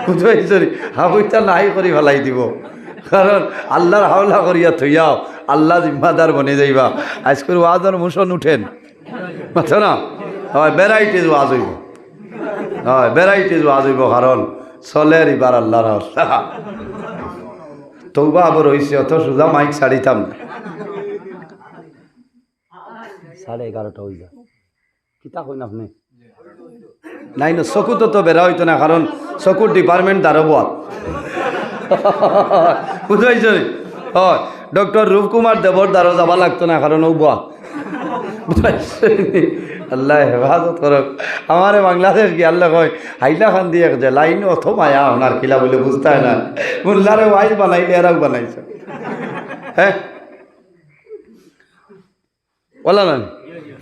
বুঝতে পারছি হাবুইটা নাই করে ফেলাই দিব, কারণ আল্লাহর হাওলা করিয়া থইয়াও আল্লাহ জিম্মাদার বনে যাইবা। আজকের ওয়াজের মোশন উঠেন বুঝছো না? হয় ভ্যারাইটিজ ওয়াজ হইব, হয় ভ্যারাইটিজ ওয়াজ হইব, কারণ চলের এবার আল্লাহর হাওলা। তৌবা আবার হয়েছে, অত সোজা মাইক ছাড়িতাম না। 11:30 হয়ে যা কিতা কইন আপনি? নাই না, চকু তো বেড়া হইতো না, কারণ চকুর ডিপার্টমেন্ট দাঁড়াব। বুঝাইছ? হয় ডক্টর রূপকুমার দেবর দ্বারা যাবা লাগতো না, কারণ ও বুয়া। আল্লাহ হেফাজত করক। আমারে বাংলাদেশ কি আল্লাহ কয় হাইলা খান দিয়ে যে লাইন অথ মায়া ওনার কিলা বলে বুঝতে হয় না। মোল্লারে ওয়াইজ বানাইলে এরাও বানাইছে। হ্যাঁ বলা না,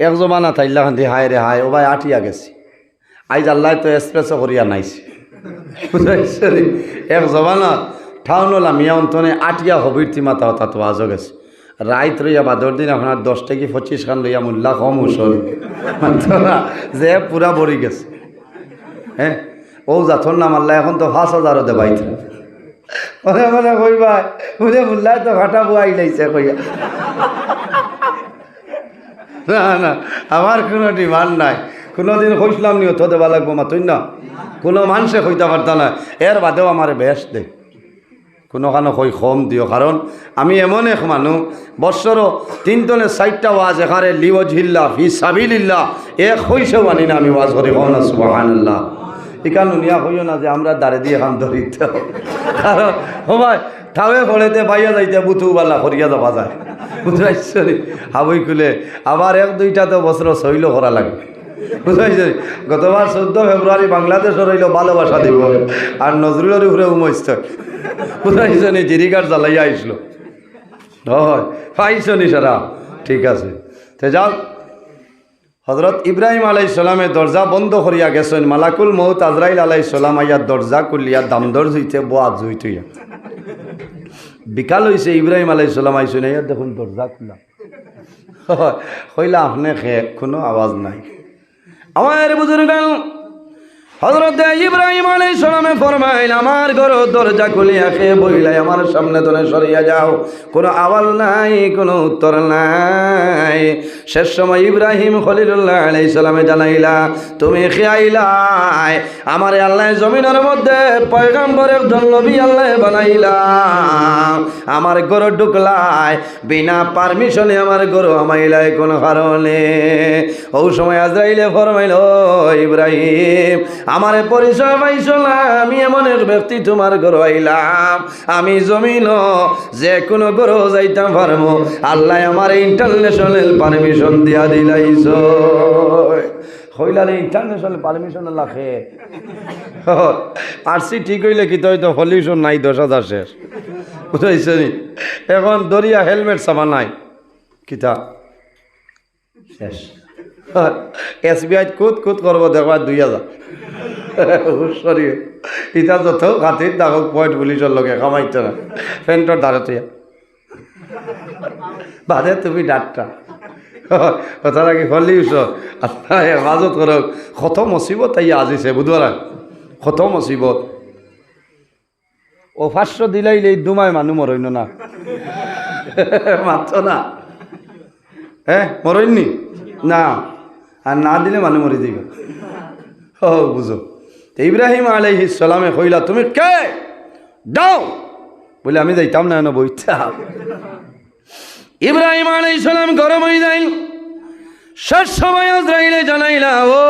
এক জমানা থাইলা খান দিয়ে হায় রে হায়, ও ভাই আটিয়া গেছি। আইজ আল্লাহ তো এক্সপ্রেসও করিয়া নাইছে। বুঝাইছে? এক জমানা ঠাউনলা মিয়া অন্তনে আটিয়া হবির মাথা হতা তো আজও গেছে। রাইত রইয়া বাদর দিন আপনার 10 থেকে 25 খান লইয়া মোল্লা কম উসল যে পুরা বড়ি গেছে। হ্যাঁ ও যাথর নাম আল্লাহ এখন তো 5,000 দেবাইছে। মনে মনে কইবা বুঝে মোল্লায় তো ঘাটা বুয়াই লাইছে কইয়া। না না, আমার কোনো ডিমান্ড নাই। কোনোদিন কইসলাম নি অত দেবা লাগবো মাতুই না, কোনো মানুষে কইতে পারতা না। এর বাদেও আমার বেশ দে, কোনোখানে কই কম দিও, কারণ আমি এমন এক মানুষ বৎসরও 3-4টা ওয়াজ এখানে লিওয়াজহিল্লাহ ফি সাবিলিল্লাহ এক হইছেও আনি না আমি ওয়াজ করি। কও না সুবহানাল্লাহ। ইকান নুনিয়া হইও না যে আমরা দাঁড়ে দিয়ে খান ধরিতে, কারণ সবাই থাওয়ে ফলেতে বাইয়া যাইতে বুথুবালা করিয়া যাওয়া যায়। বুঝাইছ? হাবই খুলে আবার 1-2টা তো বছর শৈল করা লাগবে। বুঝাইছে? গতবার 14 ফেব্রুয়ারি বাংলাদেশের রইল ভালোবাসা দিব, আর নজরুলের উপরে উমস্ত। বুঝাইছ নি? জিরিকার জ্বালাইয়া আইসলো। হয় পাইছ নি সারা? ঠিক আছে। তো যাও, হজরত ইব্রাহিম আলাইহিস সালামের দরজা বন্ধ করিয়া গেছেন। মালাকুল মউত আজরাইল আলাইহিস সালাম আইয়া দরজা খুলিয়া দামদর জুইতে বোয়া জুইতুইয়া। বিকাল হয়েছে, ইব্রাহিম আলাইহিস সালাম আইসেন, ইয়া দেখুন দরজা খোলা। কইলা আপনি কোনো আওয়াজ নাই। আমার বুজুর্গ হযরত ইব্রাহিম আলাইহিস সালামে ফরমাইল, আমার ঘর দরজা খুলিয়া খেয়ে বইলাই আমার সামনে তোনে সরিয়া যাও। কোনো আওয়াজ নাই, কোনো উত্তর নাই। শেষ সময় ইব্রাহিম খলিলুল্লাহ আলাইহিস সালামে জানাইলা, তুমি খেয়াইলাই আমার আল্লাহ জমিনের মধ্যে পয়গম্বরের নবী আল্লাহ বানাইলা, আমার ঘর ঢুকলাই বিনা পারমিশনে, আমার ঘর আমাইলাই কোন কারণে। ওই সময় আজরাইলে ফরমাইল, ও ইব্রাহিম আমার পরিচয় পাইছ না, আমি এমন এক ব্যক্তি তোমার ঘর আইলাম, আমি জমিন যে কোনো ঘর যাইতাম পারবো, আল্লাহ আমার ইন্টারন্যাশনাল পারমিশন দিয়া দিলাইছ। হইলারে ইন্টারন্যাশনাল পারমিশন লাখে আরসি ঠিক হইলে কি তো পলিউশন নাই, 10,000 শেষ। বুঝাইছ নি? এখন দরিয়া হেলমেট সামান নাই, কিতা শেষ। SBI কুত কুত করবো দেখবা 2,000। সরি ইটা যত হাতির দাগক পয়েন্ট পুলিশের লগে কামাইতে না, ফ্যান্টর ধারতে বাদে তুমি ডাক্তার কথা রাখি ফলিউস হেফাজত করক। কত মুসিবত তাই আজিছে বুধবার, কত মুসিবত। ও 500 দিলাইলে দুমায় মানুষ মরইন না, মাত্র না। হ্যাঁ মরইননি না, আর না দিলে মানুষ মরে দিব। ও বুঝো, ইব্রাহিম আলাইহিস সালামে কইলা, তুমি কে দাও বলে আমি যাইতাম না, বইতাম। ইব্রাহিম আলাইহিস সালাম গরম হয়ে যাইল। শেষ সময় আজরাইলে জানাইলা, ও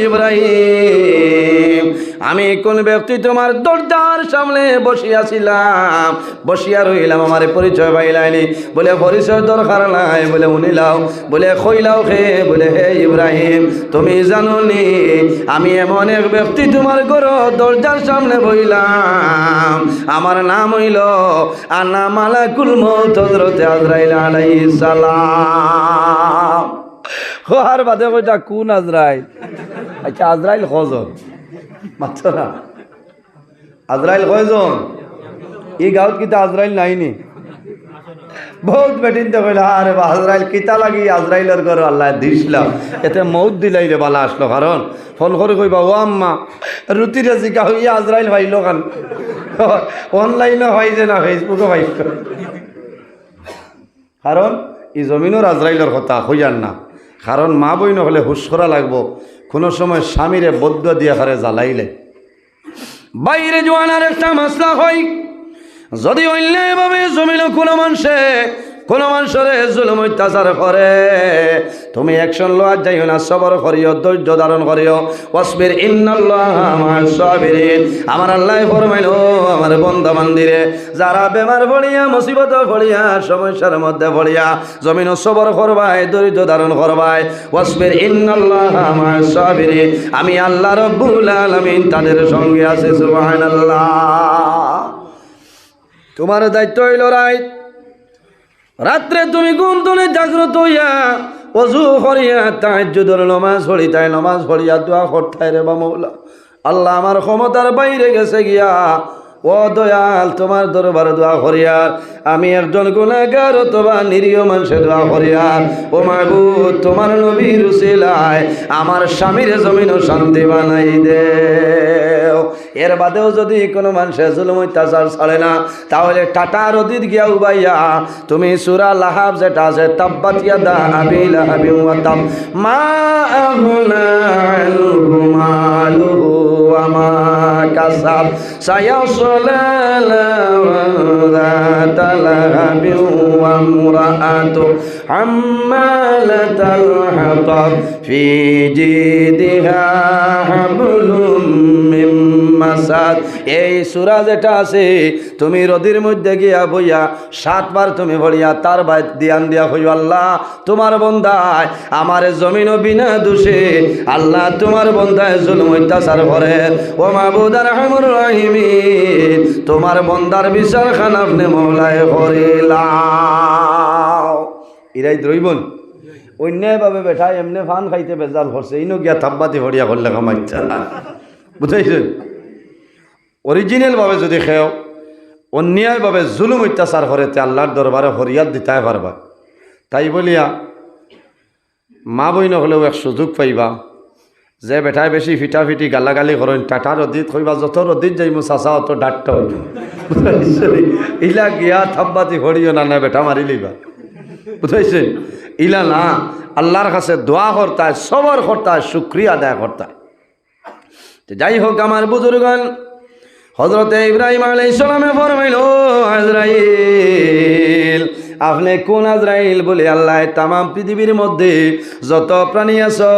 ইব্রাহিম আমি কোন ব্যক্তি তোমার দরজার সামনে বসিয়াছিলাম, বসিয়া রইলাম, আমার পরিচয় পাইলাইনি। বলে পরিচয় দরকার নাই, বলে উনিলাও, বলে কইলাও হে, বলে হে ইব্রাহিম তুমি জানো নি আমি এমন এক ব্যক্তি তোমার ঘর দরজার সামনে বইলাম, আমার নাম হইল আনা মালাকুল মউত হযরত আজরাইল আলাইহিস সালাম। আর বাদে কইটা কোন আজরাইল? আচ্ছা আজরাইল কজন? মাত্র না, আজরাইল কয়জন? এই গাঁৱত কিতা আজরাইল নাইনি? বহুত বেটিনতে কইল আরে বা আজরাইল কিতা লাগি আজরাইলের ঘর আল্লাহ দিছিলাম এতে মৌত দিলাইলে বালা আসলো কারণ ফোন করে কইবা ও আম্মা রুটিরে জিকা হইয়া আজরাইল ভাইল কান অনলাইনে হয় যে না ফেসবুকে ভাইল কারণ এই জমিনের আজরাইলের কথা হইয়ার না কারণ মা বই নহলে হুশ করা লাগবো কোনো সময় স্বামীরে বদ্ধ দিয়া হারে জ্বালাইলে বাইরে জোয়ানার একটা মাসলা হয় যদি অন্যায়ভাবে জমিন কোনো মানুষরে জুলুম অত্যাচার করে তুমি অ্যাকশন লওয়া যাইও না সবর করিও ধৈর্য ধারণ করিও ওয়াসবির ইন্নাল্লাহা মা'আস সাবিরিন আমার আল্লাহ ফরমাইলো আমার বান্দা বান্দিরে যারা বেমার পড়িয়া মুসিবত পড়িয়া সমস্যার মধ্যে পড়িয়া জমিন সবর করবাই ধৈর্য ধারণ করবাই ওয়াসবির ইন্নাল্লাহা মা'আস সাবিরিন আমি আল্লাহ রাব্বুল আলামিন তাদের সঙ্গে আছি সুবহানাল্লাহ তোমার দায়িত্ব হইল রাত্রে তুমি ঘুম তুলে জাগ্রত হইয়া ওযু করিয়া তাহাজ্জুদের নামাজ পড়ি তাই নামাজ পড়িয়া দোয়া করতাই রে মাওলা আল্লাহ আমার ক্ষমতার বাইরে গেছে গিয়া ও দয়াল তোমার দরবারে দোয়া করিয়া আমি একজন গুনাহগার অথবা নিরীহ মানুষের দোয়া করিয়া ও মাহবুব তোমার নবীর উসিলায় আমার স্বামীর জমিন শান্তি বানাই দে এর বাদেও যদি কোনো মানুষের জুলুম অত্যাচার ছাড়ে না তাহলে টাটা নদীর গিয়া উবাইয়া তুমি সূরা লাহাব যেটা আছে তাব্বাত ইয়াদা আবি লাহাবিন ওয়া তাব মা আগনা আনহু মালুহু ওয়া মা কাসাব সায়াসলা যাতা লাহাবিন ওয়া মুরাআতু হাম্মালাতাল হাতাব ফি জিদিহা হাবলুম মিন মাসাদ এই সূরা যেটা আছে তুমি নদীর মধ্যে গিয়া বইয়া 7 বার তুমি বলিয়া তার বাইত ধ্যান দিয়া হইও আল্লাহ তোমার বান্দায় আমার জমিন বিনা দোষে আল্লাহ তোমার বান্দায় জুলুম অত্যাচার করে ও মাবুদ রহমানুর রহিম তোমার বান্দার বিচার খান আপনি মওলায়ে করিলাও ইরাই দ্রইবন অন্যায়ভাবে বেঠা এমনি ফান খাইতে বেজাল করছে ইনো গিয়া থাব্বাতি ভরিয়া করলে কামাইছা বুঝাইছেন অরিজিনালভাবে যদি খেও অন্যায়ভাবে জুলুম অত্যাচার করে তে আল্লাহর দরবারে ফরিয়াদ দিতে পারবা তাই বলিয়া মা বই নহলেও এক সুযোগ পাইবা যে বেটায় বেশি ফিটাফিটি গালাগালি করেন টাটা রদিত কইবা যত রদিত যাইমু চাচা অত ডাকটা হইব ইলা গিয়া থাব্বাতি ভরিও না বেটা মারি লইবা বুঝাইছেন ইলা না আল্লাহর কাছে দোয়া করতায় সবর করতায় শুকরিয়া আদায় করতায় যাই হোক আমার বুজুর্গান হযরতে ইব্রাহিম আলাইহিস সালামে ফরমাইলো আজরাইল আপনি কোন আজরাইল বলে আল্লাহ তাম পৃথিবীর মধ্যে যত প্রাণী আছে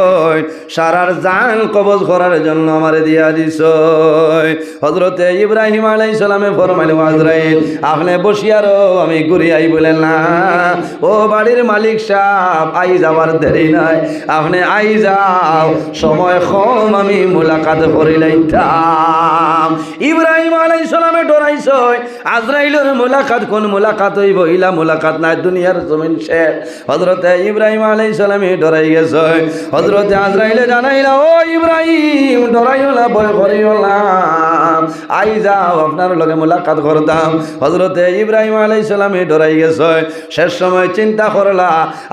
সারার জান কবজ করার জন্য আমারে দিয়া দিছ হযরতে ইব্রাহিম আলাইহিস সালামে ফরমাইলো আজরাইল আপনি বসিয়ারো আমি ঘুরে আই বলেন না ও বাড়ির মালিক সাহেব আই যাওয়ার দেরি নাই আপনি আই যাও সময় কম আমি মুলাকাত করে লইতাম ইব্রাহিম আলাইহিস সালামে ডরাইছ আজরাইলের মুলাকাত কোন মুলাকাত হইব ইলা মুলাকাত নাই দুনিয়ার জমিন শেষ হযরতে ইব্রাহিম আলাইহিস সালামে ডরাই গেছে হযরতে আজরাইলে জানাইলা ও ইব্রাহিম ডরাইও না ভয় করিও না আই যাও আপনার লগে মুলাকাত করতাম হযরতে ইব্রাহিম আলাইহিস সালামে ডরাই গেছে শেষ সময় চিন্তা করলা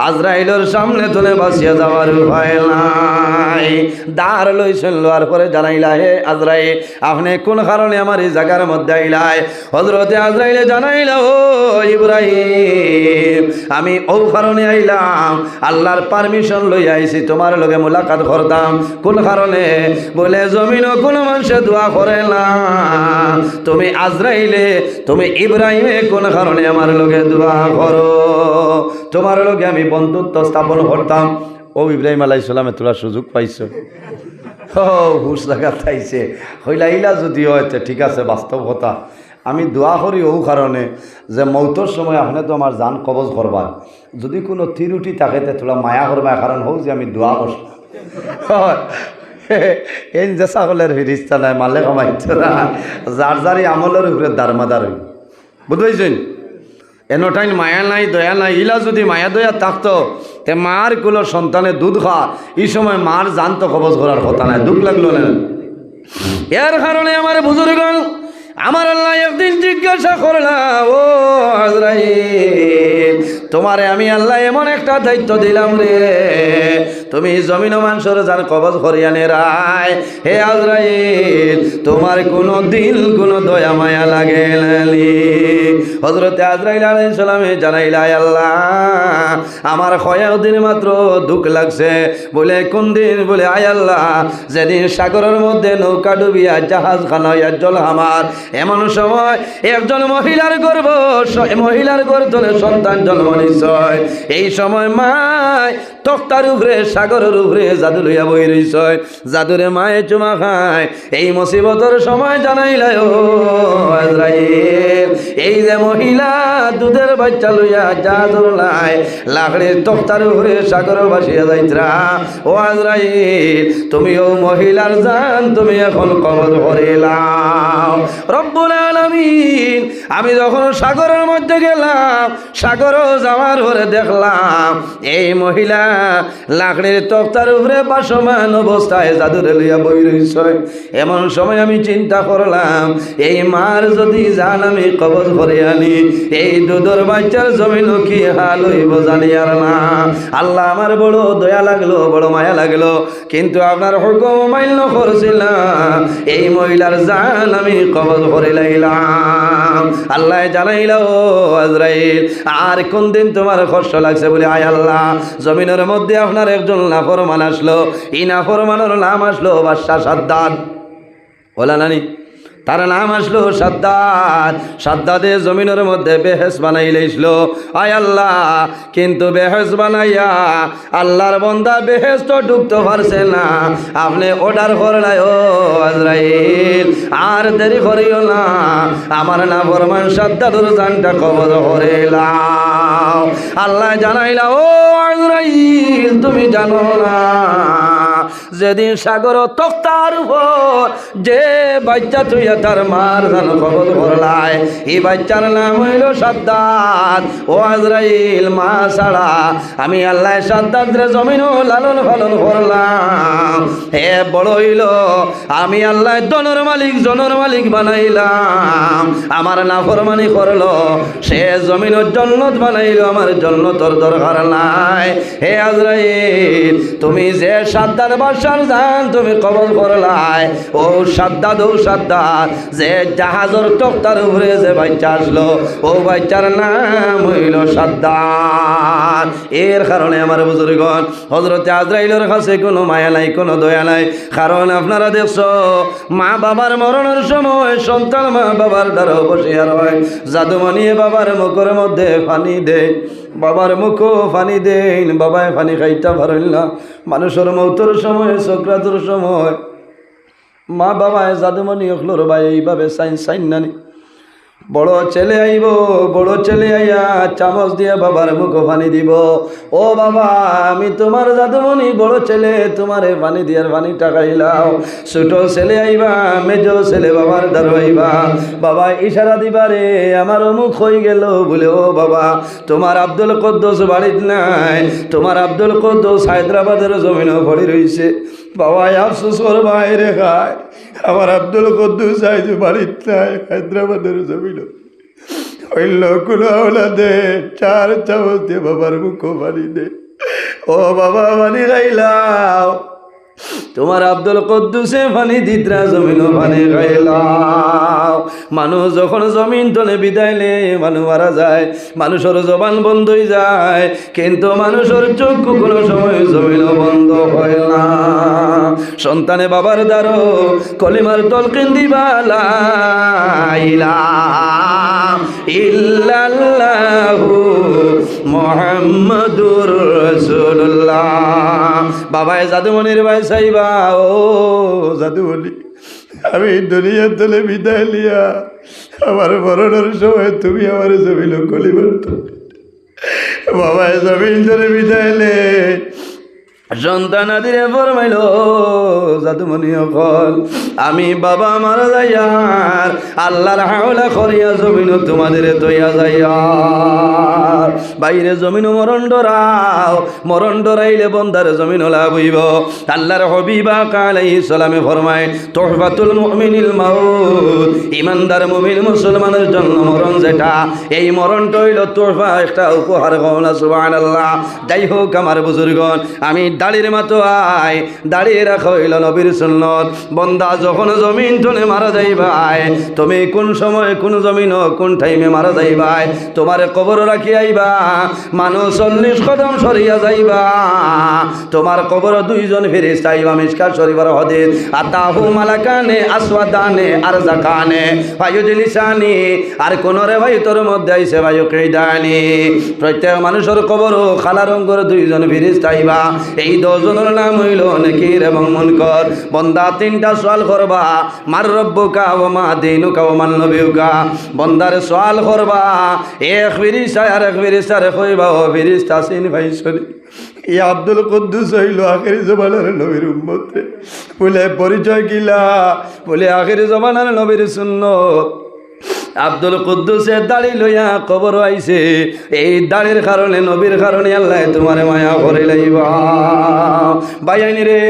আজরাইলের সামনে তুলে বাসিয়া যাওয়ার উপায় নাই দাঁড় লইছেন লোয়ার পরে জানাইলা হে আজরাইল আপনি কোন কারণে আমার এই জায়গার মধ্যে আইলাই হযরতে আজরাইলে জানাইলা ও ইব্রাহিম আমি ও কারণে আইলাম আল্লাহর পারমিশন লই আইছি তোমার লগে মুলাকাত করতাম কোন কারণে বলে জমিনও কোন মানুষে দোয়া করে না তুমি আজরাইলে তুমি ইব্রাহিমে কোন কারণে আমার লগে দোয়া করো তোমার লগে আমি বন্ধুত্ব স্থাপন করতাম ও ইব্রাহিম আলাইহিস সালামে তোরা সুযোগ পাইছো হুশ লাগা থাইছে হইলা ইলা যদি হয় ঠিক আছে বাস্তব কথা আমি দোয়া করি ও কারণে যে মৌতর সময় আপনি তো আমার জান কবজ করবা যদি কোনো ত্রুটি থাকে তোলা মায়া করবা কারণ হোক যে আমি দোয়া করছি এই যে ছাগলের ফিরিস্তা নাই মালে কমাইছে না যার যারই আমলের উপরে দারমাদার হই বুঝবেছেন এনোটাইন মায়া নাই দয়া নাই ইলা যদি মায়া দয়া থাকতো তে মার কুলোর সন্তানে দুধ খা এই সময় মার জান তো কবজ করার কথা নাই দুঃখ লাগলো না এর কারণে আমার বুজুর্গণ আমার আল্লাহ একদিন জিজ্ঞাসা করলাম, ও আজরাইল, তোমারে আমি আল্লাহ এমন একটা দায়িত্ব দিলাম রে, তুমি জমিন ও মানুষের যার কবজ করিয়ানে রায়। হে আজরাইল, তোমার কোনো দিন কোনো দয়া মায়া লাগে নালি? হযরতে আজরাইল আলাইহিস সালামে জানাইলা, আল্লাহ আমার কয়েকদিন মাত্র দুঃখ লাগছে। বলে কোন দিন? বলে আয় আল্লাহ, যেদিন সাগরের মধ্যে নৌকা ডুবিয়া জাহাজ খানা জল আমার, এমন সময় একজন মহিলার গর্ভে সন্তান জন্ম নিশ্চয়। এই সময় মায় তক্তার উপরে সাগরের উপরে জাদু লইয়া বই রইছয়, জাদুরে মায়ে চুমা খায়। এই মুসিবতের সময় জানাইলাই, ও আজরাইল, এই যে মহিলা দুধের বাচ্চা লইয়া জাহাজর লাই লাকড়ির তক্তার উপরে সাগর ভাসিয়া যাইত্রা, ও আজরাইল, তুমি ও মহিলার জান তুমি এখন কবজ করিলাম। রব্বুল আলামিন, আমি যখন সাগরের মধ্যে গেলাম, সাগরও যাওয়ার পরে দেখলাম এই মহিলা লাকড়ির তক্তার উপরে বাসমান অবস্থায় জাদুরে লইয়া বই রইছে। এমন সময় আমি চিন্তা করলাম, এই মার যদি জান আমি কবজ করে আনি, এই দুধের বাচ্চার জমিন কি হাল হইব জানি আর না। আল্লাহ আমার বড় দয়া লাগলো, বড় মায়া লাগলো, কিন্তু আপনার হুকুম মান্য করছিলাম, এই মহিলার জান আমি কবজ করে লাইলাম। আল্লাহ জানাইল, ও আজরাইল, আর কোন দিন তোমার কষ্ট লাগছে? বলে আয় আল্লাহ, জমিনের মধ্যে আপনার একজন নাফরমান আসলো, এই নাফরমানের নাম আসলো বাদশাহ সাদ্দাত। বলা নানি, তার নাম আসলো সাদ্দাত। সাদ্দাতে জমিনের মধ্যে বেহেস বানাই লইছিল। আয় আল্লাহ, কিন্তু বেহেস বানাইয়া আল্লাহর বান্দা বেহেস তো ঢুকতে পারছে না। আপনি অর্ডার করলাই, ও আজরাইল, আর দেরি করিও না, আমার না ফরমান সাদ্দাতুর জানটা কবজ করিলাম। আল্লাহ জানাইলা, ও আজরাইল, তুমি জানো না যেদিন সাগর তক্তার উপর যে বাচ্চা তুইয়া তার মার জানো কবজ করলাই, এই বাচ্চার নাম হইল সাদ্দাত। ও আজরাইল, মা ছাড়া আমি আল্লাহ সাদ্দাতরে জমিন লালন পালন করলাম। হে বড় হইল, আমি আল্লাহ জনের মালিক বানাইলাম। আমার নাফরমানি করলো, সে জমিন জন্নত বানাইল, আমার জন্নতর দরকার নাই। হে আজরাইল, তুমি যে সাদ্দাত বাদশার জান তুমি কবজ করলাই, ও সাদ্দাত যে জাহাজের তক্তার উপরে যে বাচ্চা আসলো, ও বাচ্চার নাম হইল সাদ্দাত। এর কারণে আমার বুজুর্গণ, হযরতে আজরাইলের কাছে কোনো মায়া নাই, কোনো দয়া নাই। কারণ আপনারা দেখছো, মা বাবার মরণের সময় সন্তান মা বাবার দ্বারা বসিয়া রয়, জাদুমণিয়ে বাবার মুখের মধ্যে পানি দেয়, বাবার মুখও পানি দেন, বাবায় পানি খাইতে পারেন না। মানুষের মৌতের সময়, সক্রাতের সময় মা বাবায় জাদুমণি অখলোর ভাই এইভাবে সাইন নানি, বড় ছেলে আইব, বড় ছেলে আইয়া চামচ দিয়ে বাবার মুখ পানি দিব, ও বাবা আমি তোমার জাদুমণি, বড় ছেলে তোমারে পানি দিয়ার পানি টাকাইলাও। ছোট ছেলে আইবা, মেজ ছেলে বাবার দ্বারা আইবা, বাবা ইশারা দিবারে আমার মুখ হয়ে গেল বলে, ও বাবা তোমার আব্দুল কুদ্দুস বাড়িতে নাই, তোমার আব্দুল কুদ্দুস হায়দ্রাবাদের জমিনও পড়ে রয়েছে। বাবা আফসোস কর বাইরে খায়, আমার আব্দুল কুদ্দুস আইজ বাড়িতে নাই, হায়দ্রাবাদের জমিন হইল কোনো আওলাদে চার চামচ দিয়ে বাবার মুখ পানি দে, ও বাবা পানি খাইলাও। তোমার আব্দুল কুদ্দুসে পানি দিতরা, জমিনও পানি খাইলাও। মানুষ যখন জমিন তলে বিদাইলে মানুষ মারা যায়, মানুষের জবান বন্ধ হয়ে যায়, কিন্তু মানুষের চক্ষু কোনো সময় জমিনও বন্ধ হয় না। সন্তানে বাবার দ্বারো কলিমার তলকিন দিবা, লা ইলাহা ইল্লাল্লাহু মুহাম্মাদুর রাসূলুল্লাহ। বাবায় জাদুমণির ভাই সাইবা, ও জাদুমণি, আমি দুনিয়ার তলে বিদায় লিয়া আমার মরণের সময় তুমি আমার জমিল কলিমার তলে, বাবায় জমিন তলে বিদায় লে সন্তান আদিরে ফরমাইল, জাদুমণি অকল আমি বাবা মারা যাইয়ার আল্লাহর হাওলা করিয়া জমিন তোমাদের তৈয়া যাইয়ার, বাইরে জমিন মরণ ডরাও, মরণ ডরাইলে বন্দার জমিন লাভ হইব। আল্লাহর হাবিব আলাইহিস সালামে ফরমায়, তুহফাতুল মুমিনিল মাউত, ইমানদার মুমিন মুসলমানের জন্য মরণ যেটা, এই মরণটা হইল তোহফা, একটা উপহার। কওনা সুবহানাল্লাহ। যাই হোক আমার বুজুর্গণ, আমি দাড়ির মতো আয়, দাঁড়িয়ে রাখা হইল নবীর সুন্নত। বন্দা যখন জমিন টনে মারা যাইবাই, তুমি কোন সময় কোন জমিন কোন টাইমে মারা যাইবাই, তোমার কবর রাখি আইবা, মানুষ 40 কদম সরিয়া যাইবা, তোমার কবর দুইজন ফেরেশতা আইবা। মিশকাত শরীফের হাদিস, আতাহু মালাকানে আসওয়াদানে আরজাকানে ফায়ুজলিসানি, আর কোন রে ভাই তোর মধ্যে আইছে ভাই কিদানি। প্রত্যেক মানুষের কবর কালা রঙের দুইজন ফেরেশতা আইবা। এই 10 জনের নাম হইল নেকির এবং মুনকর। বন্দা 3টা সওয়াল করবা, মার রব্বুকা ওয়া মা দীনুকা ওয়া মান নবিয়ুকা। বন্দার সওয়াল করবা, এক ফেরেশতা আর এক ফেরেশতারে কইবা, ও ফেরেশতা সিন ভাইছনি, ই আব্দুল কুদ্দুস হইল আখিরি জমানার নবীর উম্মত রে। বলে পরিচয় কিলা? বলে আখিরি জমানার নবীর সুন্নত। আব্দুল কুদ্দুসের দাড়ি লইয়া কবর আইছে, এই দাড়ির কারণে নবীর কারণে আল্লাহ তোমার মায়া করে লাইবা। বাইনি রে,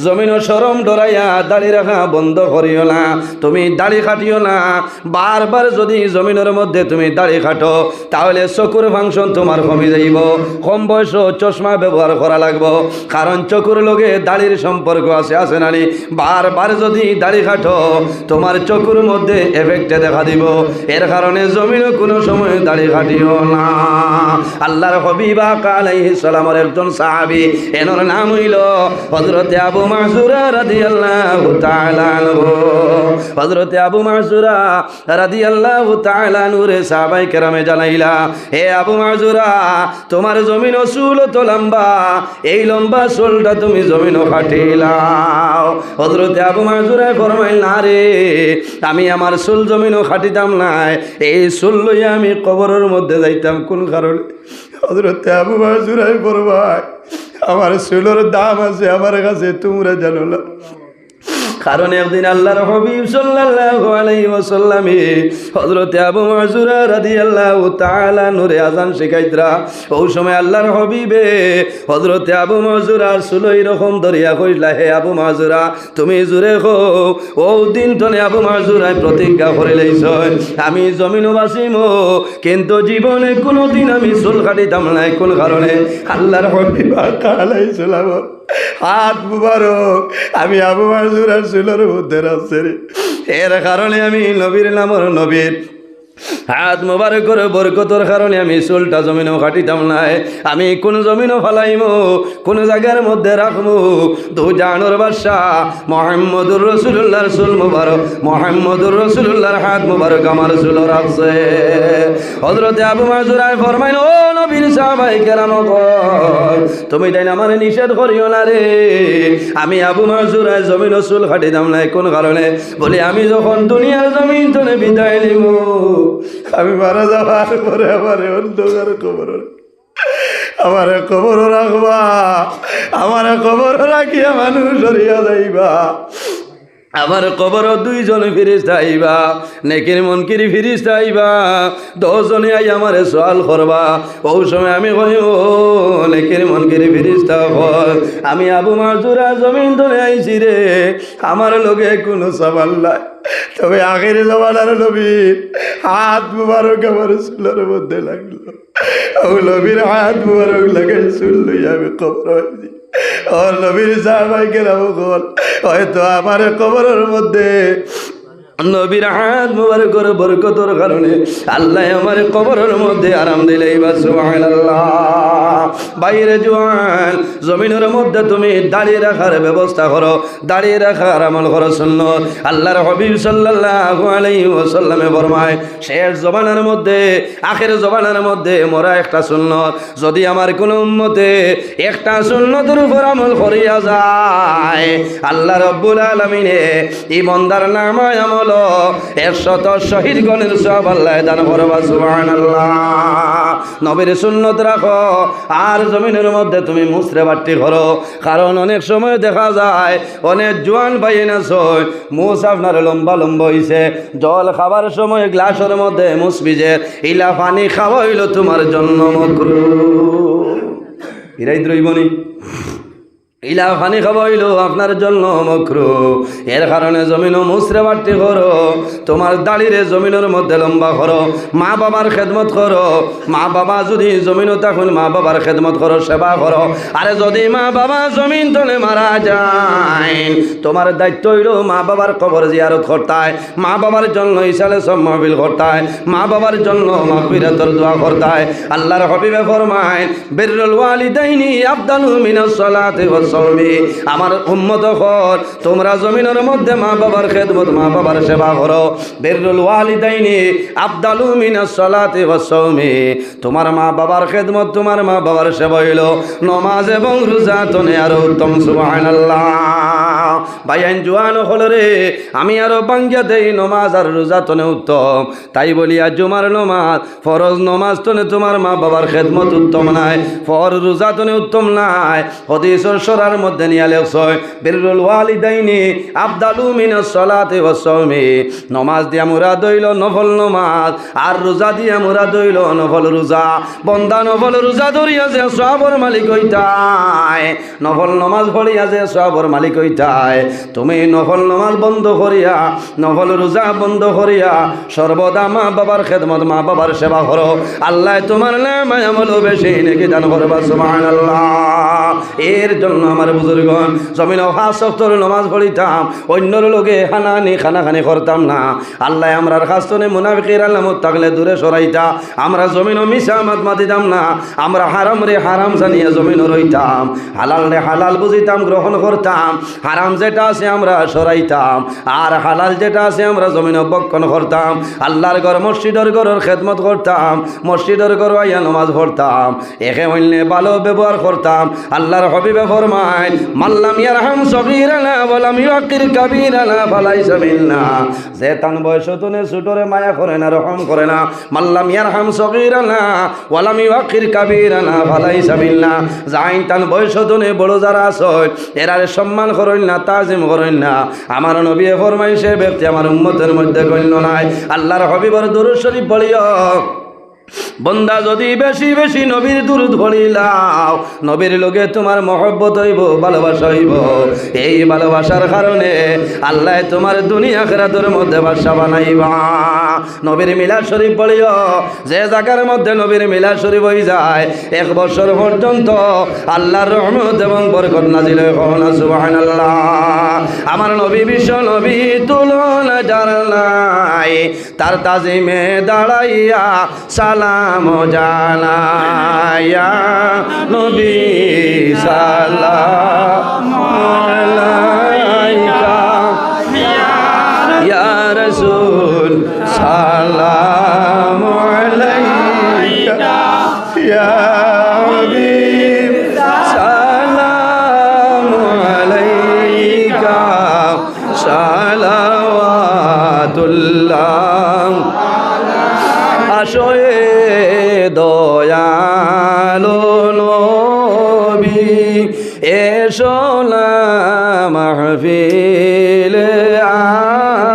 জমিন শরম ডরাইয়া দাড়ি রাখা বন্ধ করিও না, তুমি দাড়ি কাটিও না। বারবার যদি জমিনের মধ্যে তুমি দাড়ি কাটো, তাহলে চকুর ফাংশন তোমার কমে যাইব। কম বয়স চশমা ব্যবহার করা লাগবো, কারণ চকুর লগে দাড়ির সম্পর্ক আছে নানি। বারবার যদি দাড়ি কাটো, তোমার চকুর মধ্যে এফেক্টে দেখা দিব। এর কারণে জমিনে কোনো সময় দাড়ি কাটিও না। আল্লাহর হাবিব আলাইহিস সালামের একজন সাহাবী, এনার নাম হইল হযরতে আবু মাহজুরা রাদিয়াল্লাহু তাআলা আনহু। হযরতে আবু মাহজুরা রাদিয়াল্লাহু তাআলা আনহু রে সাহাবায়ে কেরামে জানাইলা, হে আবু মাহজুরা, তোমার জমিন চুল তো লম্বা, এই লম্বা চুলটা তুমি জমিন কাটিলাও। হযরতে আবু মাহজুরা ফরমাইল, না রে, আমি আমার চুল জমিন কাটিতাম নাই, এই চুল লইয়া আমি কবরের মধ্যে যাইতাম। কোন কারণে? হযরতে আবু মাহজুরা ফরমায়, আমার চুলের দাম আছে আমার কাছে, তোমরা জানো না। কারণ একদিন আল্লাহর হাবিব সাল্লাল্লাহু আলাইহি ওয়াসাল্লাম হযরতে আবু মাহজুরা রাদিয়াল্লাহু তাআলা নূরে আযান শিখাইতরা। ওই সময় আল্লাহর হাবিবে হযরতে আবু মাহজুরার চুলই রকম ধরিয়া কইলা, হে আবু মাহজুরা, তুমি জোরে কও। ও দিন তনে আবু মাহজুরায় প্রতিজ্ঞা করে লইছ, আমি জমিনও বাসিমো, কিন্তু জীবনে কোনোদিন আমি চুল কাটিতাম না। কোন কারণে? আল্লাহর হাবিব আলাইহিস সালাম হাত মুবারক আমি আবু মাহজুরার চুলের মধ্যে রাখছে রে। এর কারণে আমি নবীর নামর নবীর হাত মুবারকের বরকতর কারণে আমি চুলটা জমিনও কাটিতাম নাই। আমি কোন জমিনও ফালাইমু, কোন জায়গার মধ্যে রাখবো। দু জানোর বাদশাহ মুহাম্মদুর রাসূলুল্লাহর চুল মুবারক, মুহাম্মদুর রাসূলুল্লাহর হাত মুবারক আমার চুল রাখছে। হযরতে আবু মাহজুরা ফরমাইল, ও নবীর সাহাবায়ে কেরাম, তুমি তাই আমার নিষেধ করিও না রে। আমি আবু মাহজুরা জমিনও চুল কাটিতাম নাই। কোন কারণে? বলে আমি যখন দুনিয়ার জমিন তনে বিদায় নিব, আমি মারা যাওয়ার পরে আমার অন্ধকার কবর, আমার কবর রাখবা, আমার কবর রাখিয়া মানুষ সরিয়া যাইবা। আমার কবর 2 জন ফেরেশতা আইবা, নেকির মুনকির ফেরেশতা আইবা, 10 জনে আই আমারে সওয়াল করবা। ওই সময় আমি কইব, নেকির মুনকির ফেরেশতা কই, আমি আবু মাহজুরা জমিন ধরে আইছি রে, আমার লগে কোনো সওয়াল নাই, তবে আখির জমানার নবীর হাত মুবারক আমার চুলের মধ্যে লাগলো। ও নবীর হাত মুবারক লাগে চুল লইয়া আমি কবর হইছি। ও নবীর সাহাবায়ে কেরাম বল, হয়তো আমার কবরের মধ্যে নবীর হাত মুবারকের বরকতের কারণে আল্লাহ আমার কবরের মধ্যে আরাম দিলেই বা সুবহানাল্লাহ। বাইরে জওয়ান, জমিনের মধ্যে তুমি দাঁড়িয়ে রাখার ব্যবস্থা করো, দাঁড়িয়ে রাখার আমল করো সুন্নত। আল্লাহর হাবিব সাল্লাল্লাহু আলাইহি ওয়াসাল্লামে ফরমায়, শেষ জমানার মধ্যে, আখের জমানার মধ্যে মোরা একটা সুন্নত, যদি আমার কোন উম্মতে একটা সুন্নতের উপর আমল করিয়া যায়, আল্লাহ রাব্বুল আলামিনে এই বান্দার নামায় আমল 100 শহীদগণের সওয়াব আল্লাহ দান করবা। সুবহানাল্লাহ। নবীর সুন্নত রাখো, আর জমিনের মধ্যে তুমি মুসরে বাট্টি করো। কারণ অনেক সময় দেখা যায় অনেক জোয়ান ভাই না ছয় মুস আপনার লম্বা লম্বা হইছে, জল খাবার সময় গ্লাসের মধ্যে মুস ভিজে, ইলা পানি খাওয়া হইল তোমার জন্য মাকরুহ। ইরাই দ্রইবনি ইলা পানি খাওয়াইল আপনার জন্য মকরুহ, এর কারণে জমিনও মুসরে বাট্টি করো, তোমার দাড়িরে জমিনের মধ্যে লম্বা করো, মা বাবার খেদমত করো। মা বাবা যদি জমিনও তখন মা বাবার খেদমত করো, সেবা করো। আরে যদি মা বাবা জমিন তলে মারা যায়, তোমার দায়িত্ব হইল মা বাবার কবর জিয়ারত করতায়, মা বাবার জন্য ইসালে সব মাহফিল করতায়, মা বাবার জন্য মাগফিরাতের দোয়া করতায়। আল্লাহর হাবিবে ফরমায় বিররুল ওয়ালিদাইনি আফদালু মিনাস সালাতি ওয়াস সাওমি। আমার উম্মত হল তোমরা জমিনের মধ্যে মা বাবার খেদমত, মা বাবার সেবা করো। বিররুল ওয়ালিদাইনি আফদালু মিনাস সালাতি ওয়াস সাওমি। তোমার মা বাবার খেদমত, তোমার মা বাবার সেবা হইল নামাজ এবং রোজা তনে আরো উত্তম। সুবহানাল্লাহ। ভাইয়ান জোয়ান হল রে, আমি আরো বাঙ্গিয়া দেই নমাজ আর রোজা তনে উত্তম। তাই বলিয়া জুমার নমাজ ফরজ নমাজ তনে তোমার মা বাবার খেদমত উত্তম নাই, ফর রোজা তনে উত্তম নাই। হাদিসের সরার মধ্যে নিয়ে লেখছয় বিররুল ওয়ালিদাইনি আফদালু মিনাস সালাতি ওয়াস সাওমি। নমাজ দিয়া মুরাদ হইল নফল নমাজ, আর রোজা দিয়া মুরাদ হইল নফল রোজা। বন্দা নফল রোজা ধরিয়া যে সওয়াবের মালিক হইতায়, নফল নমাজ পড়িয়া যে সওয়াবের মালিক হইতায়। তুমি নফল নমাজ বন্ধ করিয়া, নফল রোজা বন্ধ করিয়া সর্বদা মা বাবার খেদমত, মা বাবার সেবা করো। আল্লাহ তোমার নামায় আমল বেশি নাকি দান করবা। সুবহানাল্লাহ। এর জন্য আমার বুজুর্গণ জমিন 5 ওয়াক্তের নামাজ পড়িতাম, অন্যর লোকে হানানি খানাখানি করতাম না। আল্লাহ আমরার কাস্তনে মুনাফিকের আলামত থাকলে দূরে সরাইতা। আমরা জমিন মিশা মাত মাতিতাম না, আমরা হারাম রে হারাম জানিয়া জমিন রইতাম, হালাল রে হালাল বুঝিতাম, গ্রহণ করতাম। হারাম যেটা আছে আমরা সরাইতাম, আর হালাল যেটা আছে আমরা জমিন বক্ষণ করতাম। আল্লাহর ঘর মসজিদের ঘরের খেদমত করতাম, মসজিদের ঘর আইয়া নামাজ পড়তাম, একে অন্যে ভালো ব্যবহার করতাম। আল্লাহর হাবিবে ফরমায় মাল্লাম ইয়ারহাম সগীরানা ওয়ালাম ইউকির কাবীরানা ফালাইসা মিন্না। যে তান বয়স তনে ছোটরে মায়া করে না, রহম করে না, মাল্লাম ইয়ারহাম সগীরানা ওয়ালাম ইউকির কাবীরানা ফালাইসা মিন্না। যাই তান বয়স তনে বড় যারা আছে এরারে সম্মান করেন না, তাজিম করেন না, আমার নবী ফরমাইছে ব্যক্তি আমার উম্মতের মধ্যে গণ্য নাই। আল্লাহর হাবিবের দুরূদ শরীফ পড়িও। বন্দা যদি বেশি বেশি নবীর দুরূদ পড়িলাও, নবীর লগে তোমার মহব্বত হইব, ভালোবাসা হইব। এই ভালোবাসার কারণে আল্লাহ তোমার দুনিয়া আখিরাতের মধ্যে বাদশা বানাইবা। নবীর মিলাদ শরীফ পড়িও। যে জায়গার মধ্যে নবীর মিলাদ শরীফ হয়ে যায় 1 বছর পর্যন্ত আল্লাহর রহমত এবং বরকত নাজিল হয়। সুবহানাল্লাহ। আমার নবী বিশ্ব নবী তুলনা যার নাই, তার তাজিমে দাঁড়াইয়া সালাম জানাইয়া নবী সালাম আলাইকা ইয়া রাসূল সালাম আলাইকা ইয়া হাবিব সালাম আলাইকা সালাওয়াতুল্লাহ। আসয়ে দয়ালো নবী এসো না মাহফিলে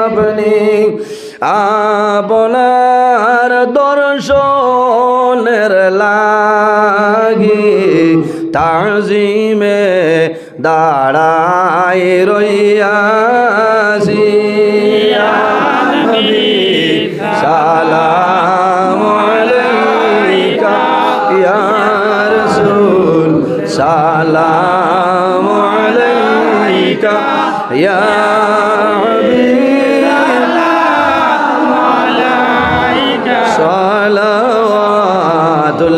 আপনি, আপনার দর্শনের লাগি তাজিমে দাঁড়াই রইয়াছি। সালাম আলাইকা ইয়া রাসূল সালাম আলাইকা ইয়া হাবিব সালাম আলাইকা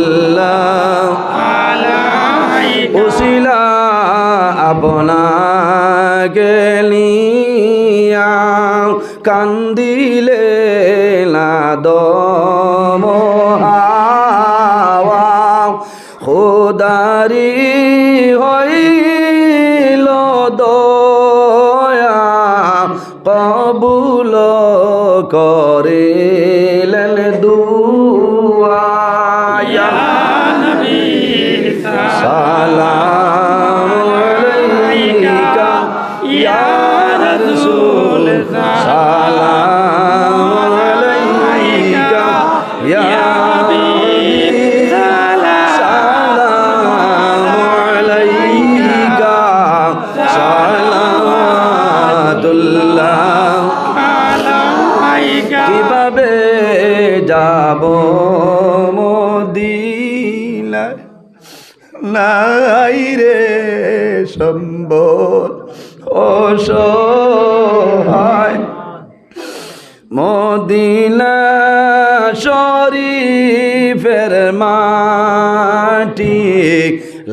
সালাওয়াতুল্লাহ আলাইকা। উসিলা আপনাকে নিয়া কান্দিলে না দম হাওয়া, খোদারি হইল দয়া কবুল করিলেন দুআ। ইয়া নবী সালাম আলাইকা ইয়া রাসূল সালাম আলাইকা ইয়া হাবিব সালাম আলাইকা যাব মদিনায় নাই রে সম্বল অসহায় মদিনা শরীফের মাটি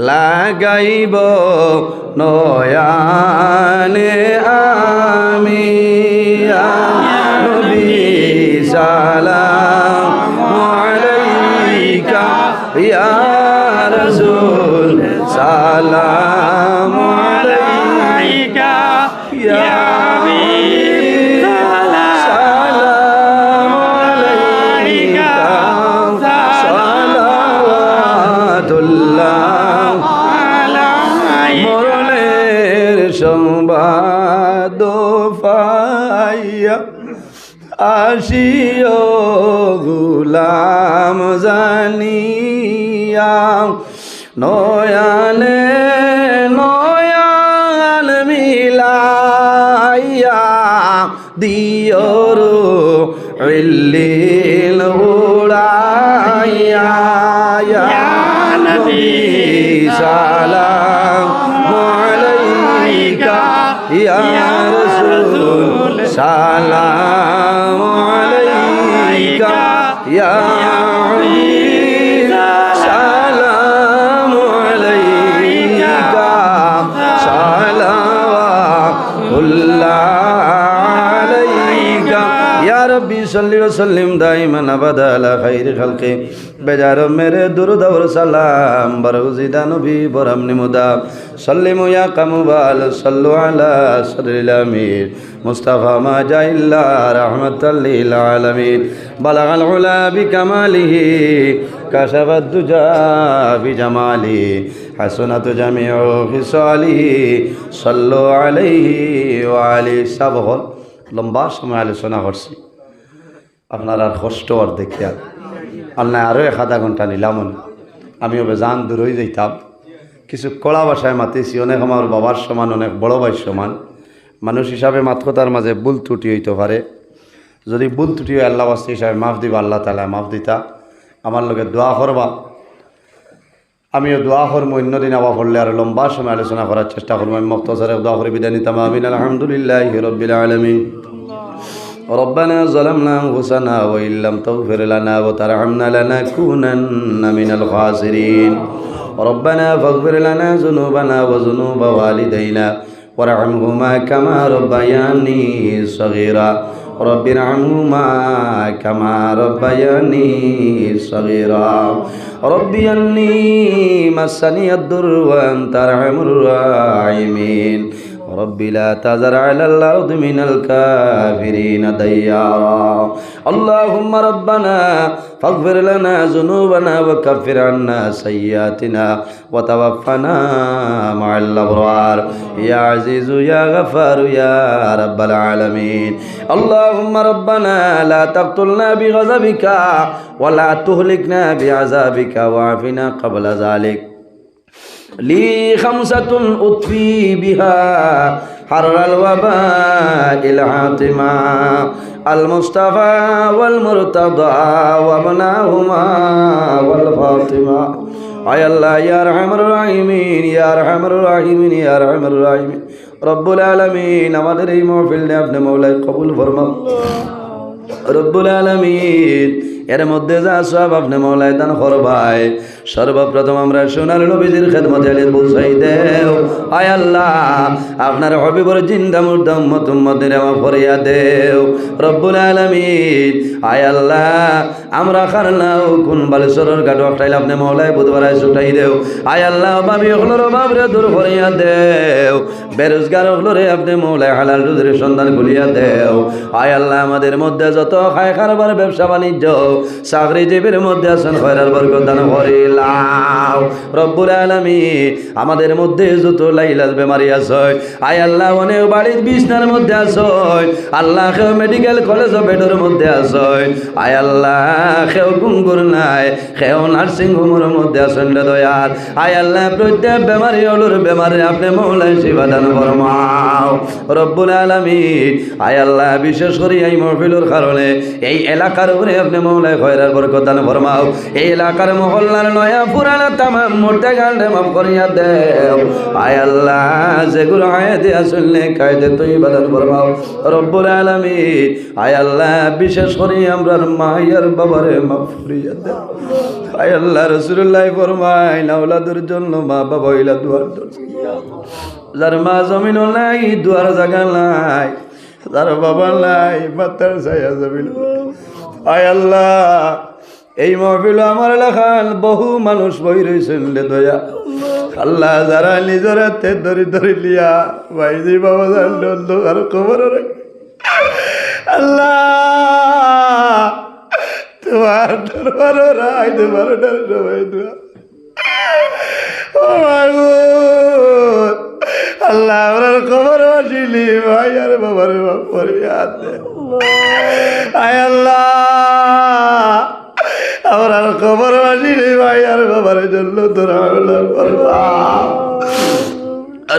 লাগাইব নয়ানে আমি নবী সালাম আলাইকা ইয়া রাসূল সালাম আলাইকা ইয়া সংবাদ পাইয়া আসিও গুলাম জানিয়া নয়ানে নয়ান মিলাইয়া দিওর ইল্লিল উড়াইয়া ইয়া নবী সালাম আলাইকা ইয়া রাসূল সালাম আলাইকা ইয়া সালাম আলাইকা সালাওয়াতুল্লাহ আলাইকা ইয়া রব্বি সাল্লি ওয়া সাল্লিম দাইমান আবাদা আলা খাইরি খালকি বেজার মেরে দুরুদ ওর সালাম বরউজিদা নবী বরম নিমুদা সাল্লিমু ইয়া কামুবাল সাল্লু আলা সাদরিল আমির মুস্তাফা মা জাইল্লা রাহমাতাল লিল আলামিন বালাগাল উলা বিকামালিহি কাশাফাদ দুজা বিজামালি হাসনাতু জামিউ খিসালিহি সাল্লু আলাইহি ওয়া আলিহি সাবহল লম্বা সময় আলোচনা করছি আপনার আর কষ্ট আর দেখিয়া আল্লাহ আরও 1/2 ঘন্টা নিলাম আমিও বেজান দূর হয়ে যাইতাম কিছু কড়া ভাষায় মাতিছি অনেক আমার বাবার সমান অনেক বড় ভাই সমান মানুষ হিসাবে মাতকতার মাঝে ভুল ত্রুটি হইতে পারে যদি ভুল ত্রুটি হয় আল্লাহ বাস্তি হিসাবে মাফ দিবা আল্লাহ তাআলা মাফ দিতা আমার লগে দোয়া করবা আমিও দোয়া করবো অন্যদিন আবার পড়লে আর লম্বা সময় আলোচনা করার চেষ্টা করবো আমি মুক্তসারে দোয়া করে বিদায় নিতাম আমিন আলহামদুলিল্লাহি রাব্বিল আলামিন ربنا ظلمنا أنفسنا وإن لم تغفر لنا وترحمنا لنكونن من الخاسرين ربنا فاغفر لنا ذنوبنا وذنوب والدينا وارحمهما كما ربياني صغيرا رب ارحمهما كما ربياني صغيرا ربي أني مسني الضر وأنت أرحم الراحمين رب لا تذر على الأرض من الكافرين ديارا اللهم ربنا فاغفر لنا ذنوبنا وكفر عنا سيئاتنا وتوفنا مع الأبرار يا عزيز يا غفار يا رب العالمين اللهم ربنا لا تقتلنا بغضبك ولا تهلكنا بعذابك وعافنا قبل ذلك لي 5 أطفي بها حر الوباء العاطمة المصطفى والمرتضى وابناهما والفاطمة أي الله يا أرحم الراحمين يا أرحم الراحمين يا أرحم الراحمين رب العالمين আমাদের এই মাহফিল আপনি মওলাই কবুল ফরমাও রব্বুল আলামিন এর মধ্যে যা সব আপনি মওলাই দান করবাই সর্বপ্রথম আমরা সোনার নবীজির খেদমতে আলী পৌঁছাই দেও আয় আল্লাহ আপনার হবিবর জিন্দা মুর্দা উম্মত উম্মতের আমা ফরিয়া দেও রব্বুল আলামিন আয় আল্লাহ আমরা খারলাও কোন বালেশ্বরের গাড় উঠাইলে আপনি মওলাই বুধবার ছুটাই দেও আয় আল্লাহ ভাবি হলর বাবরে দূর ফরিয়া দেও বেরোজগার হলরে আপনি মওলাই হালাল রুজির সন্ধান খুলিয়া দেও আয় আল্লাহ আমাদের মধ্যে যত খায় খারবার ব্যবসা বাণিজ্য চাকরিজীবীর মধ্যে আছেন খয়রার বরকত দান করিলাও রব্বুল আলামিন আমাদের মধ্যে যত লাইলাজ বেমারি আছে আয় আল্লাহ অনেক বাড়ির বিছনার মধ্যে আছে আল্লাহ কেউ মেডিকেল কলেজ বেডের মধ্যে আছে আয় আল্লাহ কেউ গুঙ্গুর নাই কেউ নার্সিং হোমের মধ্যে আছেন দয়াল আয় আল্লাহ প্রত্যেক বেমারি হলোর বেমারে আপনি মওলাই সেবা দান ফরমাও রব্বুল আলামিন আয় আল্লাহ বিশেষ করে এই মাহফিলের কারণে এই এলাকার উপরে আপনি মওলাই মাওলায় খয়রার বরকত দান ফরমাও এই এলাকার মহল্লার নয়া পুরানা তামাম মুর্দে গান্ডে মাফ করিয়া দেও আয় আল্লাহ যেগুলো আয়াতে আসলে কায়দে তুই বাদান ফরমাও রব্বুল আলামিন আয় আল্লাহ বিশেষ করে আমরার মায়ের বাবারে মাফ করিয়া দেও আয় আল্লাহ রাসূলুল্লাহ ফরমায় আওলাদের জন্য মা বাবা হইলা দুয়ার দরজা যার মা জমিনও নাই দুয়ার জায়গা নাই যার বাবা নাই মাতার ছায়া জমিন আয় আল্লাহ এই মাহফিল আমার এলাকার বহু মানুষ বই রয়েছেন রে দয়া আল্লাহ যারা নিজের হাতে ধরি ধরি লিয়া ভাইজি বাবা জান আর খবর আল্লাহ তোমার দরবার রাই তোমার ডর সবাই দোয়া ও মাগো আল্লাহ আমার খবর আসিলি ভাই আর বাবার বাপ ফরিয়াদ দে আয় আল্লাহ আমার খবর আসিলি ভাই আর বাবার জন্য তোরা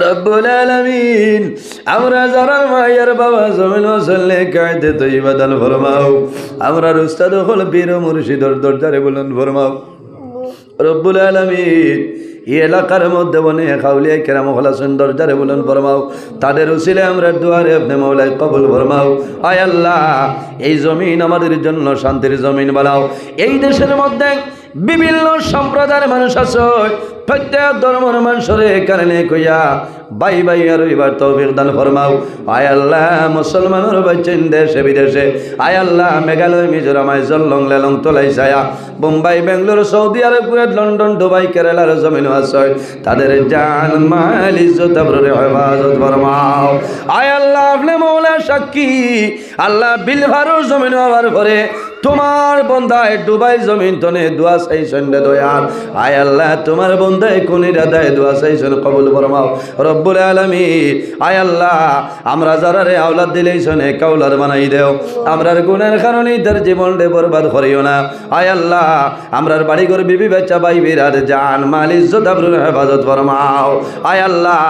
রব্বুল আলামিন আমরা যারা মায়ের বাবা জমিন চললে কায়দে তৈবা দান ফরমাও আমরা উস্তাদ হল বীর মুর্শিদর দরজারে বলুন ফরমাও রব্বুল আলামিন এই এলাকার মধ্যে বনে খাউলিয়া কেরাম হলা সুন্দর যারে বলুন ফরমাও তাদের উসিলে আমরা দুয়ারে আপনি মাওলায় কবুল ফরমাও আয় আল্লাহ এই জমিন আমাদের জন্য শান্তির জমিন বানাও এই দেশের মধ্যে বিভিন্ন সম্প্রদায়ের মানুষ আছে প্রত্যেক ধর্মের মানুষের কারণে কইয়া বাই বাই আর এবার তৌফিক দান ফরমাও আয় আল্লাহ মুসলমানের বাচ্চেন দেশে বিদেশে আয় আল্লাহ মেঘালয় মিজোরাম আইজলং লেলং তোলাই ছায়া Bombay Bengaluru Saudi Arab Kuwait London Dubai কেরালার জমিন আছে তাদের জান মাল ইজ্জত আবরুরে হেফাজত ফরমাও আয় আল্লাহ আপনি মওলা সাক্ষী আল্লাহ বিলভারুর জমিন হওয়ার পরে তোমার বন্দায় ডুবাই জমিন তনে দোয়া চাইছেন রে দয়াল আয় আল্লাহ তোমার বন্দায় কোনের আদায় দোয়া চাইছেন কবুল ফরমাও রব্বুল আলামিন আয় আল্লাহ আমরা যারা রে আওলাদ দিলেইছেন কাউলার বানাই দেও আমরার গুনার কারণে তার জীবন রে বরবাদ করিও না আয় আল্লাহ আমরার বাড়ি ঘর বিবি বাচ্চা ভাই বিরাট জান মাল ইজ্জত আবরুর হেফাজত ফরমাও আয় আল্লাহ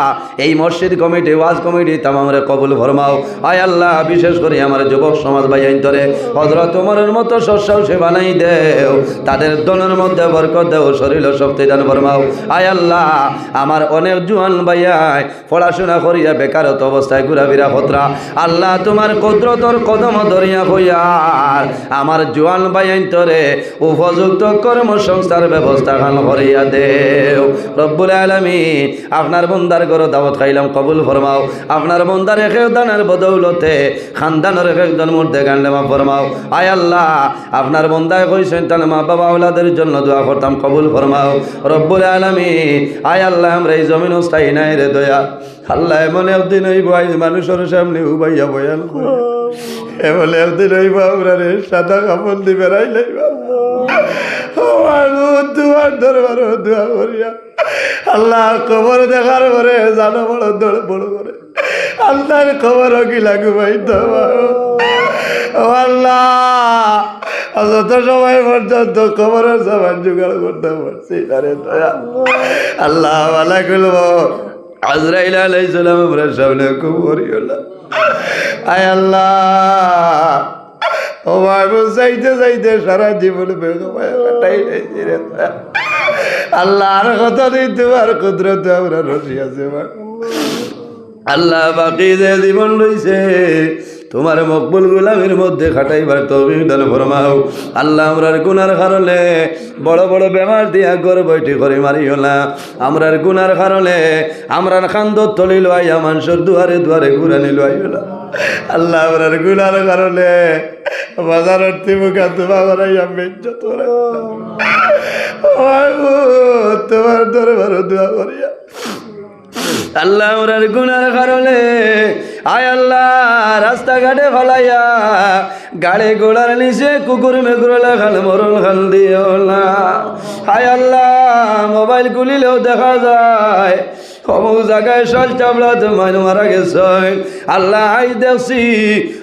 এই মসজিদ কমিটি ওয়াজ কমিটি তামাম রে কবুল ফরমাও আয় আল্লাহ বিশেষ করে আমার যুবক সমাজ ভাই আইন্তরে হযরত ওমরের মতো শস্যাও সে বানাই দেও তাদের দনের মধ্যে বরকত দেও শরীর ও শক্তি দান ফরমাও আয় আল্লাহ আমার অনেক জুয়ান ভাইয়াই পড়াশোনা করিয়া বেকারত অবস্থায় ঘুরাফিরা খতরা আল্লাহ তোমার কুদরতর কদম ধরিয়া হইয়ার আমার জুয়ান ভাইয়াই তরে উপযুক্ত কর্মসংস্থার ব্যবস্থা খান করিয়া দেও রব্বুল আলামিন আপনার বন্দার ঘর দাওয়াত খাইলাম কবুল ফরমাও আপনার বন্দার এক দানের বদৌলতে খানদানের এক দান মধ্যে গান্ডে মা ফরমাও আয় আল্লাহ আপনার বন্দায় কইছেন তার মা বাবা আওলাদের জন্য দোয়া করতাম কবুল ফরমাও রব্বুল আলামিন আয় আল্লাহ আমরা এই জমিন স্থায়ী নাই রে দয়া আল্লাহ এমন একদিন হইব আজ মানুষের সামনে উবাইয়া বয়ান করে এমন একদিন হইব আমরা রে সাদা কাপড় দি বেড়াই লাইবা দুয়ার দরবার দোয়া করিয়া আল্লাহ কবর দেখার পরে জানো বড় দৌড় বড় করে আল্লাহর খবর কি লাগু ভাই আল্লাহ যত সময় পর্যন্ত খবরের সবার জোগাড় করতে পারছি আল্লাহ ভালা করব আজরাইল আলাইহিস সালাম আমরা সামনে কবরিওলা আয় আল্লাহ ও বাবু যাইতে যাইতে সারা জীবন কাটাই রে আল্লাহর কথা দিই তোমার কুদরত আমরা রসি আছে আল্লাহ বাকি যে জীবন রয়েছে তোমার মকবুল গোলামের মধ্যে খাটাইবার তৌফিক দান ফরমাও আল্লাহ আমরার গুনার কারণে বড় বড় বেমার দিয়া ঘর বৈঠি করে মারিও না আমরার গুনার কারণে আমরার খান্দর তলি লইয়া মানুষের দুয়ারে দুয়ারে ঘুরানি লইও না আল্লাহ আমরার গুনার কারণে বাজারের তিমুখা তোমার বানাইয়া বেজ্জত করে তোমার দরবার দোয়া করিয়া আল্লাহ আমরার গুনার কারণে আয় আল্লাহ রাস্তাঘাটে ফলাইয়া গাড়ি ঘোড়ার নিচে কুকুর মেকুর খাল মরণ খাল দিও না আয় আল্লাহ মোবাইল খুলিলেও দেখা যায় অমুক জায়গায় সল চাবলা তোমার মারা গেছে আল্লাহ আই দেখছি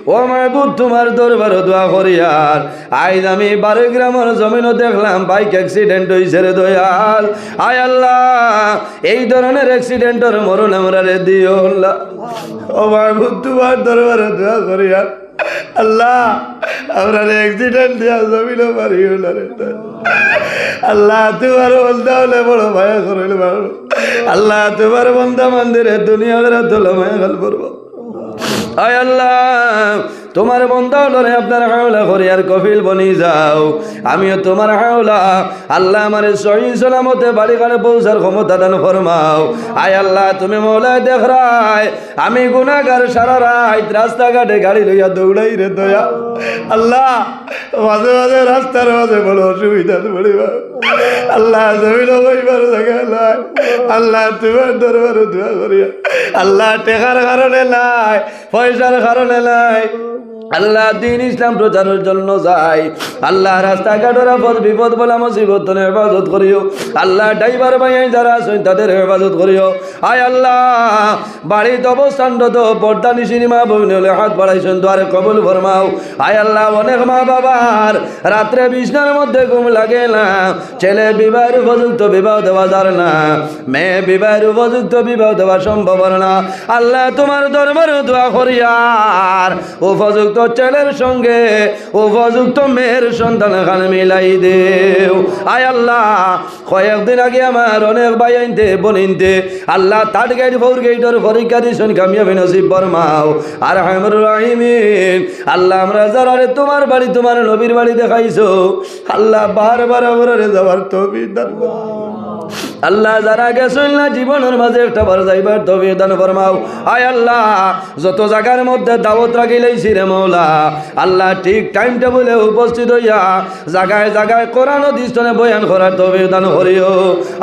ও মাহবুব তোমার দরবার দোয়া করিয়ার আইজ আমি 12 গ্রামের জমিনও দেখলাম বাইক অ্যাক্সিডেন্ট হয়েছে রে দয়াল আয় আল্লাহ এই ধরনের অ্যাক্সিডেন্টের মরণ আমরা রে দিও আল্লাহ ও মাহবুব তোমার দরবারে দোয়া করিয়ার আল্লাহ আমরা অ্যাক্সিডেন্ট দিয়া জমিনও মারিও না রে আল্লাহ তোমার বন্ধা হলে বড় মায়া করিল আল্লাহ তোমার বন্ধা মন্দিরে দুনিয়া তোলা মায়া গাল করবো আয় আল্লাহ তোমার বন্ধা হলো রে আপনার হাওলা করে আর কফিল বনি যাও আমিও তোমার হাওলা আল্লাহ আমার সহি সালামতে বাড়ি ঘরে পৌঁছার ক্ষমতা দান ফরমাও আয় আল্লাহ তুমি মৌলায় দেখ রায় আমি গুনাহগার সারা রাত রাস্তাঘাটে গাড়ি লইয়া দৌড়াই রে দয়া আল্লাহ মাঝে মাঝে রাস্তার মাঝে বড় অসুবিধা পড়িবা আল্লাহ জমিন কইবার জায়গা নাই আল্লাহ তোমার দরবারে দোয়া করিয়া আল্লাহ টেকার কারণে নাই পয়সার কারণে নাই আল্লাহ দিন ইসলাম প্রচারের জন্য যাই আল্লাহ রাস্তাঘাটের পথ বিপদ বলা মুসিবত হেফাজত করিও আল্লাহ ড্রাইভার ভাই যারা আছেন তাদের হেফাজত করিও আয় আল্লাহ বাড়িতে অবস্থানরত পর্দা নিশিনিমা বইন হলে হাত বাড়াইছেন দ্বারে কবুল ফরমাও আয় আল্লাহ অনেক মা বাবার রাত্রে বিছনার মধ্যে ঘুম লাগে না ছেলে বিবাহের উপযুক্ত বিবাহ দেওয়া যার না মেয়ে বিবাহের উপযুক্ত বিবাহ দেওয়া সম্ভব না আল্লাহ তোমার দরবারে দোয়া করিয়ার উপযুক্ত ছেলের সঙ্গে উপযুক্ত মেয়ের সন্তান খানে মিলাই দেও আয় আল্লাহ কয়েকদিন আগে আমার অনেক ভাই আনতে বনিনতে আল্লাহ থার্ড গেট ফোর গেটের পরীক্ষা দিয়েছেন কামিয়াবি নসিব ফরমাও আর হামর রাহিমিন আল্লাহ আমরা যারা তোমার বাড়ি তোমার নবীর বাড়ি দেখাইছো আল্লাহ বারবার আমরা যাওয়ার তৌফিক দান করো আল্লাহ যারা গেছেন না জীবনের মাঝে একটা বার যাইবার তৌফিক দান ফরমাও আয় আল্লাহ যত জায়গার মধ্যে দাওয়াত রাখিলেইছি রে মওলা আল্লাহ ঠিক টাইম টেবিলে উপস্থিত হইয়া জায়গায় জায়গায় কোরআন ও হাদিসে বয়ান করার তৌফিক দান করিও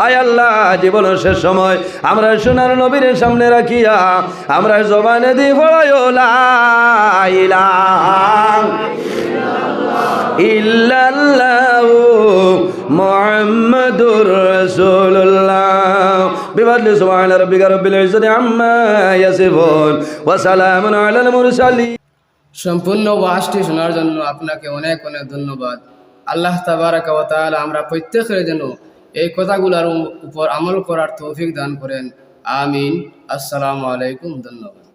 আয় আল্লাহ জীবনের শেষ সময় আমরা সোনার নবীর সামনে রাখিয়া আমরা জবানে দি পড়াইও লা ইলাহা ইল্লাল্লাহু মুহাম্মাদুর রাসূলুল্লাহ বিফadli সুবহানা রাব্বিকা রাব্বিল ইজ্জাতি আম্মা ইয়াসিফুন ওয়া সালামুন আলাল মুরসালিন। সম্পূর্ণ ওয়াজটি শোনার জন্য আপনাকে অনেক অনেক ধন্যবাদ। আল্লাহ তাবারাকা ওয়া তাআলা আমরা প্রত্যেকের যেন এই কথাগুলোর উপর আমল করার তৌফিক দান করেন। আমিন। আসসালামু আলাইকুম। ধন্যবাদ।